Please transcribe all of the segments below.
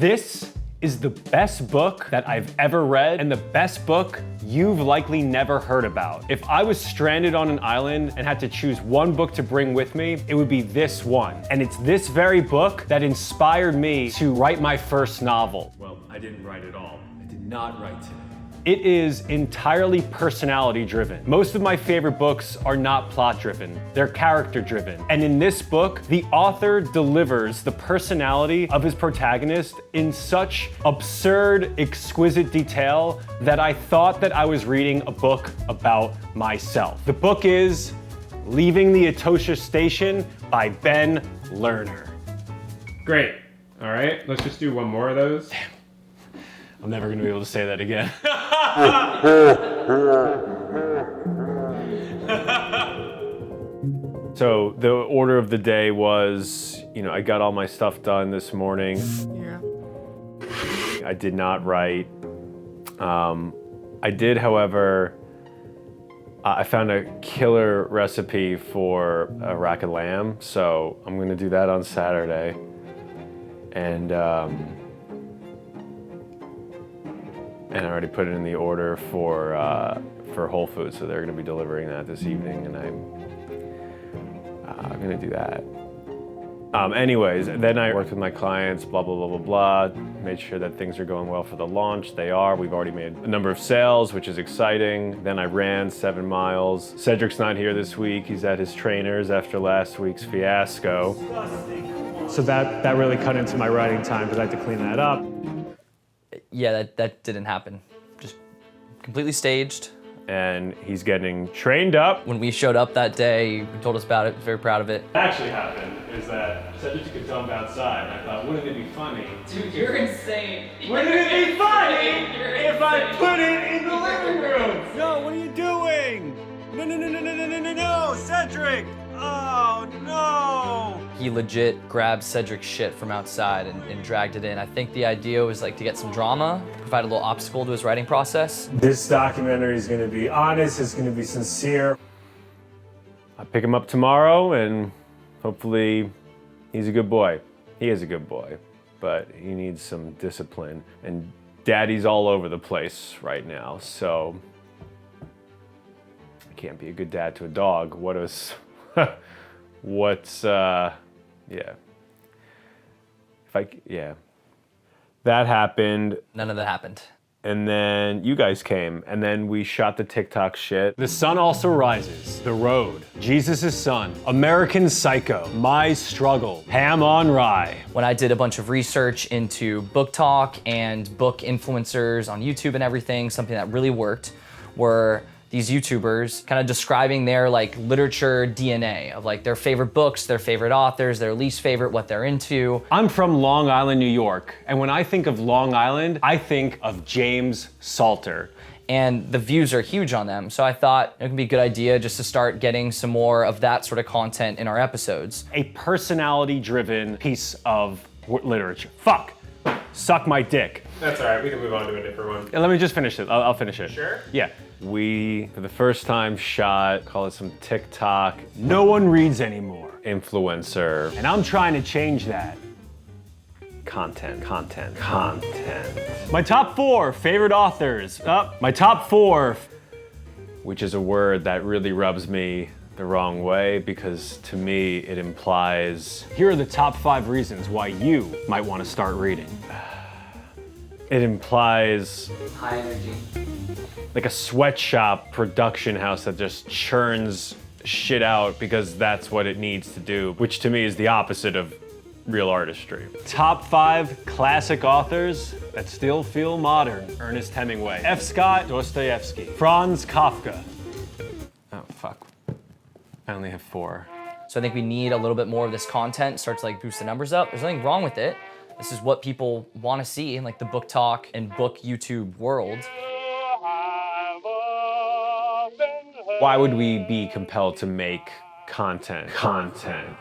This is the best book that I've ever read and the best book you've likely never heard about. If I was stranded on an island and had to choose one book to bring with me, it would be this one. And it's this very book that inspired me to write my first novel. Well, I didn't write it all. I did not write today. It is entirely personality driven. Most of my favorite books are not plot driven, they're character driven. And in this book, the author delivers the personality of his protagonist in such absurd, exquisite detail that I thought that I was reading a book about myself. The book is Leaving the Etosha Station by Ben Lerner. Great. All right, let's just do one more of those. I'm never gonna be able to say that again. So the order of the day was, I got all my stuff done this morning. Yeah. I did not write. I did, however, I found a killer recipe for a rack of lamb, so I'm gonna do that on Saturday. And I already put it in the order for Whole Foods, so they're going to be delivering that this evening, and I'm going to do that. Anyways, then I worked with my clients, blah, blah, blah, blah, blah, made sure that things are going well for the launch. They are. We've already made a number of sales, which is exciting. Then I ran 7 miles. Cedric's not here this week. He's at his trainer's after last week's fiasco. So that really cut into my writing time because I had to clean that up. Yeah, that didn't happen. Just completely staged. And he's getting trained up. When we showed up that day, he told us about it, very proud of it. What actually happened is that Cedric could jump outside. I thought, wouldn't it be funny? Dude, you're insane. Wouldn't it be funny if I put it in the living room? No, what are you doing? No, Cedric! Oh, no! He legit grabbed Cedric's shit from outside and dragged it in. I think the idea was to get some drama, provide a little obstacle to his writing process. This documentary is gonna be honest, it's gonna be sincere. I'll pick him up tomorrow and hopefully he's a good boy. He is a good boy, but he needs some discipline. And Daddy's all over the place right now, so I can't be a good dad to a dog. That happened. None of that happened. And then you guys came, and then we shot the TikTok shit. The Sun Also Rises, The Road, Jesus' Son, American Psycho, My Struggle, Ham on Rye. When I did a bunch of research into Booktok and book influencers on YouTube and everything, something that really worked were these YouTubers kind of describing their literature DNA of their favorite books, their favorite authors, their least favorite, what they're into. I'm from Long Island, New York, and when I think of Long Island, I think of James Salter. And the views are huge on them, so I thought it would be a good idea just to start getting some more of that sort of content in our episodes. A personality-driven piece of literature. Fuck! Suck my dick. That's all right, we can move on to a different one. Let me just finish it. I'll finish it. Sure? Yeah. We, for the first time, shot, call it some TikTok. No one reads anymore. Influencer. And I'm trying to change that. Content. My top 4 favorite authors. My top 4, which is a word that really rubs me the wrong way because to me it implies, here are the top 5 reasons why you might want to start reading. It implies High energy. Like a sweatshop production house that just churns shit out because that's what it needs to do, which to me is the opposite of real artistry. Top 5 classic authors that still feel modern. Ernest Hemingway, F. Scott Dostoevsky, Franz Kafka. Oh, fuck. I only have 4. So I think we need a little bit more of this content, start to boost the numbers up. There's nothing wrong with it. This is what people want to see in the Booktok and book YouTube world. Why would we be compelled to make content?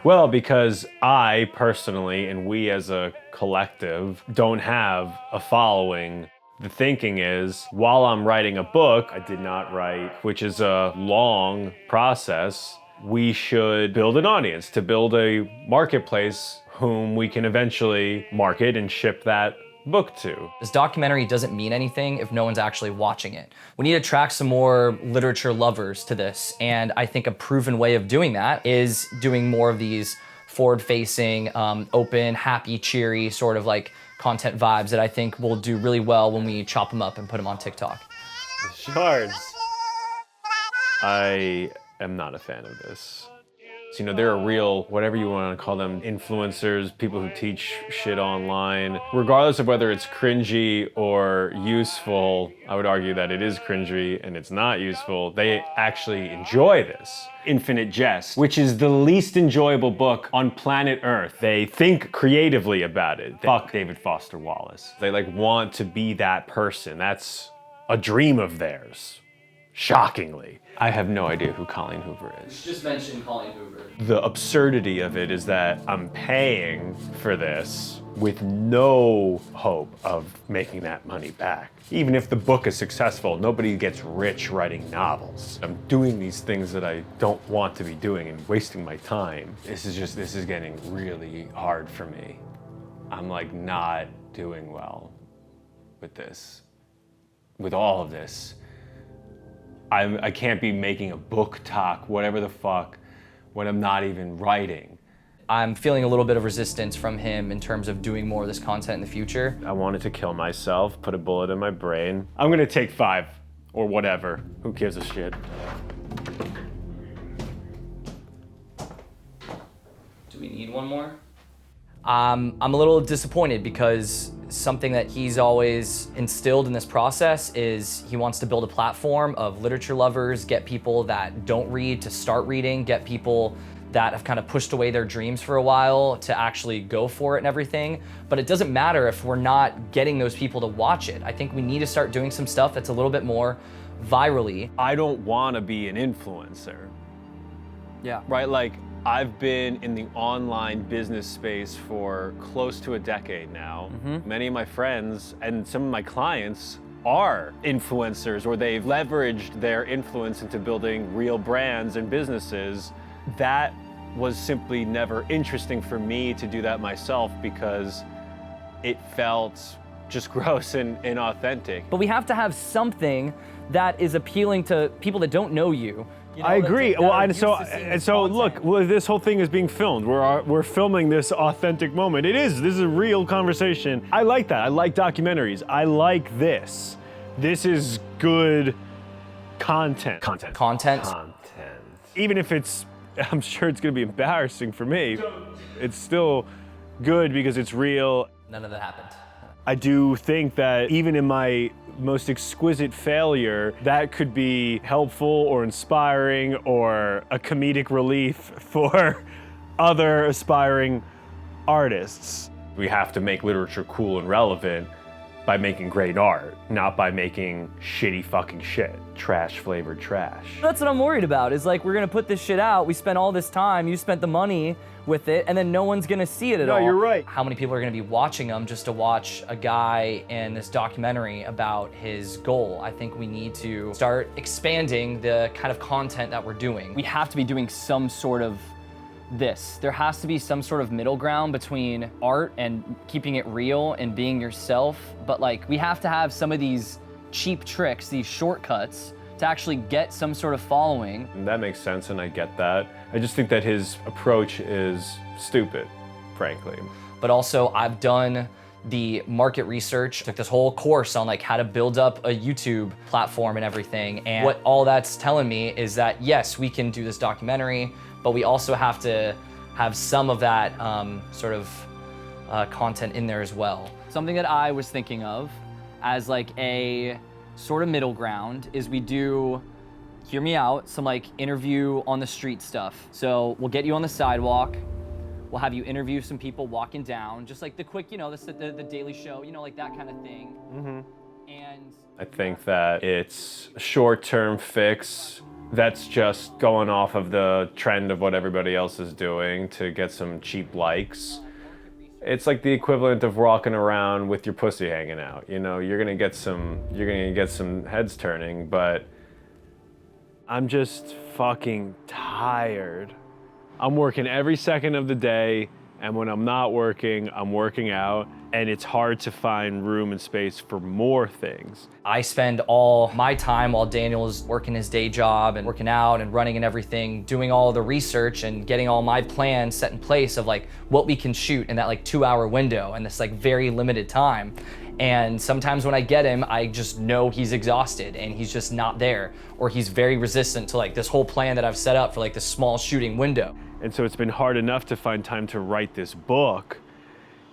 Well, because I personally, and we as a collective, don't have a following. The thinking is, while I'm writing a book, I did not write, which is a long process, we should build an audience, to build a marketplace whom we can eventually market and ship that book to. This documentary doesn't mean anything if no one's actually watching it. We need to attract some more literature lovers to this, and I think a proven way of doing that is doing more of these forward-facing, open, happy, cheery sort of like content vibes that I think will do really well when we chop them up and put them on TikTok. Shards. I am not a fan of this. So, you know, there are real, whatever you want to call them, influencers, people who teach shit online. Regardless of whether it's cringy or useful, I would argue that it is cringy and it's not useful. They actually enjoy this. Infinite Jest, which is the least enjoyable book on planet Earth. They think creatively about it. Fuck David Foster Wallace. They like want to be that person. That's a dream of theirs. Shockingly. I have no idea who Colleen Hoover is. Just mention Colleen Hoover. The absurdity of it is that I'm paying for this with no hope of making that money back. Even if the book is successful, nobody gets rich writing novels. I'm doing these things that I don't want to be doing and wasting my time. This is getting really hard for me. I'm like not doing well with this, with all of this. I can't be making a Booktok, whatever the fuck, when I'm not even writing. I'm feeling a little bit of resistance from him in terms of doing more of this content in the future. I wanted to kill myself, put a bullet in my brain. I'm gonna take 5 or whatever. Who gives a shit? Do we need one more? I'm a little disappointed because something that he's always instilled in this process is he wants to build a platform of literature lovers, get people that don't read to start reading, get people that have kind of pushed away their dreams for a while to actually go for it and everything. But it doesn't matter if we're not getting those people to watch it. I think we need to start doing some stuff that's a little bit more virally. I don't want to be an influencer. Yeah. Right? Like, I've been in the online business space for close to a decade now. Many of my friends and some of my clients are influencers, or they've leveraged their influence into building real brands and businesses. That was simply never interesting for me to do that myself because it felt just gross and inauthentic. But we have to have something that is appealing to people that don't know you. I agree. So look, this whole thing is being filmed. We're filming this authentic moment. This is a real conversation. I like that. I like documentaries. I like this. This is good content. Content. Even if I'm sure it's gonna be embarrassing for me, it's still good because it's real. None of that happened. I do think that even in my most exquisite failure, that could be helpful or inspiring or a comedic relief for other aspiring artists. We have to make literature cool and relevant by making great art, not by making shitty fucking shit. Trash flavored trash. That's what I'm worried about, is like, we're gonna put this shit out, we spent all this time, you spent the money with it, and then no one's gonna see it at all. No, you're right. How many people are gonna be watching them just to watch a guy in this documentary about his goal? I think we need to start expanding the kind of content that we're doing. We have to be doing some sort of this. There has to be some sort of middle ground between art and keeping it real and being yourself, but like, we have to have some of these cheap tricks, these shortcuts, to actually get some sort of following. That makes sense, and I get that. I just think that his approach is stupid, frankly. But also, I've done the market research, took this whole course on like how to build up a YouTube platform and everything. And what all that's telling me is that yes, we can do this documentary, but we also have to have some of that sort of content in there as well. Something that I was thinking of as like a sort of middle ground is we do, hear me out, some like interview on the street stuff. So we'll get you on the sidewalk, we'll have you interview some people walking down, just like the quick, you know, the Daily Show, you know, like that kind of thing. And I think that it's a short-term fix that's just going off of the trend of what everybody else is doing to get some cheap likes. It's like the equivalent of walking around with your pussy hanging out. You know, you're gonna get some heads turning, but I'm just fucking tired. I'm working every second of the day, And when I'm not working, I'm working out, and it's hard to find room and space for more things. I spend all my time while Daniel's working his day job and working out and running and everything, doing all the research and getting all my plans set in place of like what we can shoot in that like 2-hour window and this like very limited time. And sometimes when I get him, I just know he's exhausted and he's just not there, or he's very resistant to like this whole plan that I've set up for like this small shooting window. And so it's been hard enough to find time to write this book.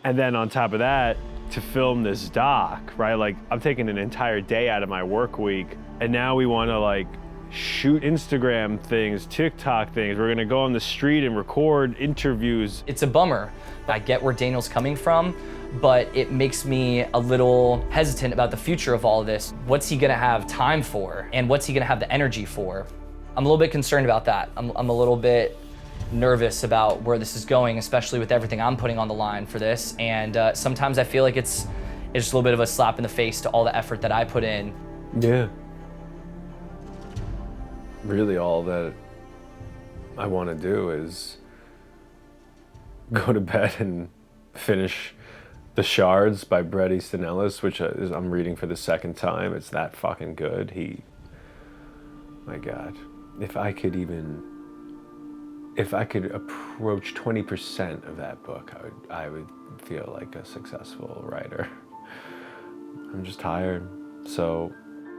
And then on top of that, to film this doc, right? Like I'm taking an entire day out of my work week, and now we want to like shoot Instagram things, TikTok things. We're gonna go on the street and record interviews. It's a bummer. I get where Daniel's coming from, but it makes me a little hesitant about the future of all of this. What's he gonna have time for? And what's he gonna have the energy for? I'm a little bit concerned about that. I'm a little bit nervous about where this is going, especially with everything I'm putting on the line for this. And sometimes I feel like it's just a little bit of a slap in the face to all the effort that I put in. Yeah. Really all that I want to do is go to bed and finish The Shards by Bret Easton Ellis, which I'm reading for the second time. It's that fucking good. My God, if I could approach 20% of that book, I would feel like a successful writer. I'm just tired, so.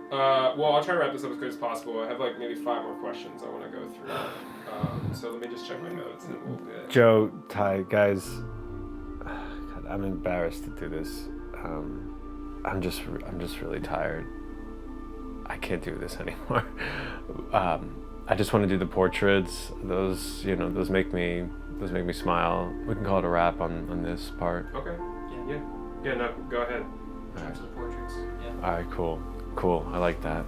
Well, I'll try to wrap this up as quick as possible. I have like maybe 5 more questions I want to go through. So let me just check my notes and we'll do it. Joe, Ty, guys, God, I'm embarrassed to do this. I'm just really tired. I can't do this anymore. I just want to do the portraits. Those make me smile. We can call it a wrap on this part. Okay. Yeah. No, go ahead. Back to the portraits. Yeah. All right, cool. I like that.